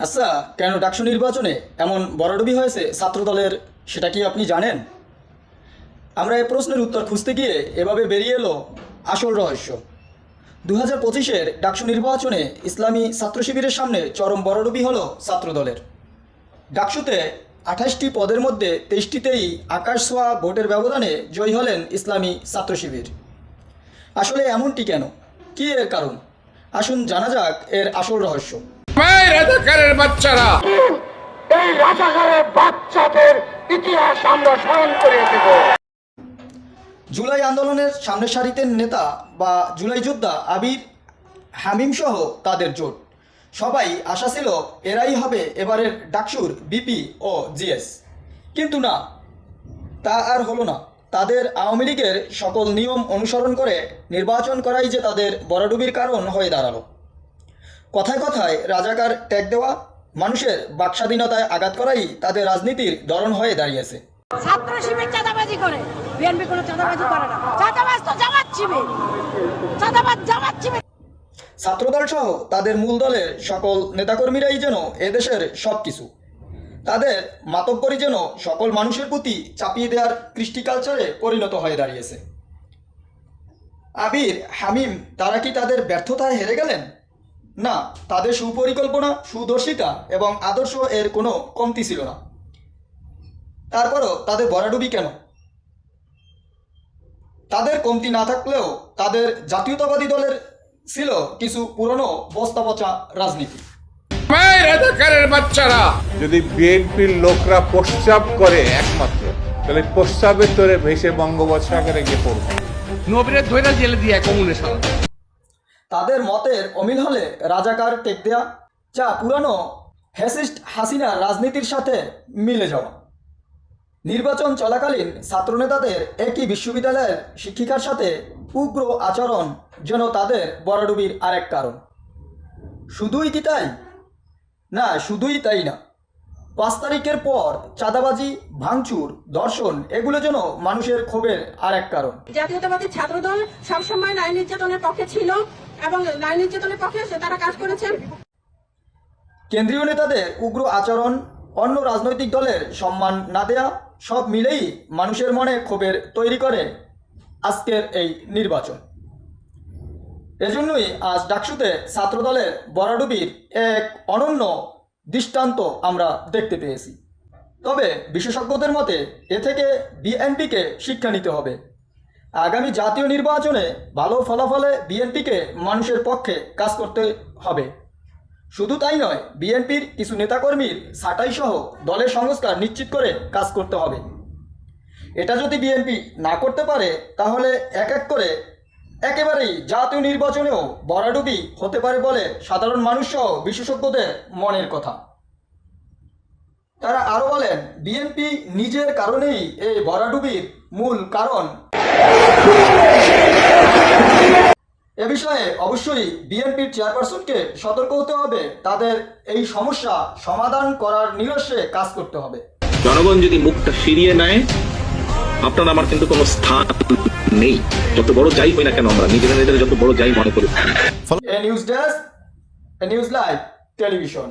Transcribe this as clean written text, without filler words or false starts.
আচ্ছা, কেন ডাকসু নির্বাচনে এমন ভরাডুবি হয়েছে ছাত্রদলের, সেটা কি আপনি জানেন? আমরা এই প্রশ্নের উত্তর খুঁজতে গিয়ে এভাবে বেরিয়ে এলো আসল রহস্য। 2025-এর ডাকসু নির্বাচনে ইসলামী ছাত্র শিবিরের সামনে চরম ভরাডুবি হলো ছাত্রদলের। ডাকসুতে 28টি পদের মধ্যে 23টিতেই আকাশ ছোঁয়া ভোটের ব্যবধানে জয়ী হলেন ইসলামী ছাত্র শিবির। আসলে এমনটি কেন, কী এর কারণ? আসুন জানা যাক এর আসল রহস্য। রাজাকারের বাচ্চারা, এই রাজাকারের বাচ্চাদের ইতিহাস আমরা স্মরণ করে দেব। জুলাই আন্দোলনের সামনের সারিতে নেতা বা জুলাই যোদ্ধা আবির, হামিম সহ তাদের জোট, সবাই আশা ছিল এরাই হবে এবারের ডাকসুর বিপি ও জিএস। কিন্তু না, তা আর হলো না। তাদের আওয়ামী লীগের সকল নিয়ম অনুসরণ করে নির্বাচন করাই যে তাদের ভরাডুবির কারণ হয়ে দাঁড়ালো। কথায় কথায় রাজাকার ট্যাগ দেওয়া, মানুষের বাকস্বাধীনতায় আঘাত করাই তাদের রাজনীতির ধরন হয়ে দাঁড়িয়েছে। ছাত্র শিবির চাঁদাবাজি করে, বিএনপি কোনো চাঁদাবাজি করে না। চাঁদাবাজ তো জামাত শিবির, চাঁদাবাজ জামাত শিবির। ছাত্রদল সহ তাদের মূল দলের সকল নেতাকর্মীরাই যেন এদেশের সব কিছু। তাদের মাতব্বরি যেন সকল মানুষের প্রতি চাপিয়ে দেওয়ার কৃষ্টি কালচারে পরিণত হয়ে দাঁড়িয়েছে। আবির, হামিম তারা কি তাদের ব্যর্থতায় হেরে গেলেন? না, তাদের সুপরিকল্পনা, সুদর্শিতা এবং আদর্শ এর কোনো কমতি ছিল না। তারপরও তাদের ভরাডুবি কেন? তাদের কমতি না থাকলেও তাদের জাতীয়তাবাদী দলের ছিল কিছু পুরনো বস্তা পচা রাজনীতি। রাজাকারের বাচ্চারা, যদি বিএনপির লোকরা প্রস্রাব করে একমাত্র, তাহলে প্রস্রাবের তোরে ভেসে বঙ্গোপসাগরে গিয়ে পড়বে। নবীরে ধৈর্য জেলে দিয়ে কমুনে সারা। তাদের মতের অমিল হলে রাজাকার টেক দেয়া, যা পুরানো ফ্যাসিস্ট হাসিনার রাজনীতির সাথে মিলে যাওয়া। নির্বাচন চলাকালীন ছাত্রনেতাদের একই বিশ্ববিদ্যালয়ের শিক্ষিকার সাথে উগ্র আচরণ যেন তাদের ভরাডুবির আরেক কারণ। শুধুই কি তাই? না, শুধুই তাই না। 5 তারিখের পর চাঁদাবাজি, ভাঙচুর, ধর্ষণ এগুলো যেন মানুষের ক্ষোভের আরেক কারণ। জাতীয়তাবাদী ছাত্রদল সবসময় নারী নির্যাতনের পক্ষে ছিল এবং নারী নির্যাতনের পক্ষে তারা কাজ করেছেন। কেন্দ্রীয় নেতাদের উগ্র আচরণ, অন্য রাজনৈতিক দলের সম্মান না দেয়া, সব মিলেই মানুষের মনে ক্ষোভের তৈরি করে আজকের এই নির্বাচন। এজন্যই আজ ডাকসুতে ছাত্রদলের ভরাডুবির এক অনন্য দৃষ্টান্ত আমরা দেখতে পেয়েছি। তবে বিশেষজ্ঞদের মতে এ থেকে বিএনপিকে শিক্ষা নিতে হবে। আগামী জাতীয় নির্বাচনে ভালো ফলাফলে বিএনপিকে মানুষের পক্ষে কাজ করতে হবে। শুধু তাই নয়, বিএনপির কিছু নেতাকর্মীর ছাঁটাই সহ দলের সংস্কার নিশ্চিত করে কাজ করতে হবে। এটা যদি বিএনপি না করতে পারে, তাহলে এক এক করে একেবারেই জাতীয় নির্বাচনেও ভরাডুবি হতে পারে বলে সাধারণ মানুষ সহ বিশেষজ্ঞদের মনের কথা। তারা আরও বলেন, বিএনপি নিজের কারণেই এই ভরাডুবির মূল কারণ। এ বিষয়ে অবশ্যই বিএনপির চেয়ারপারসনকে সতর্ক হতে হবে। তাদের এই সমস্যা সমাধান করার নিরস্বে কাজ করতে হবে। জনগণ যদি মুখটা ফিরিয়ে নেয়, আপনার আমার কিন্তু কোনো স্থান নেই। যত বড় যাই হই না কেন, আমরা নিজেরা যত বড় যাই মনে করি। এ নিউজ ডেস্ক, এ নিউজ লাইভ টেলিভিশন।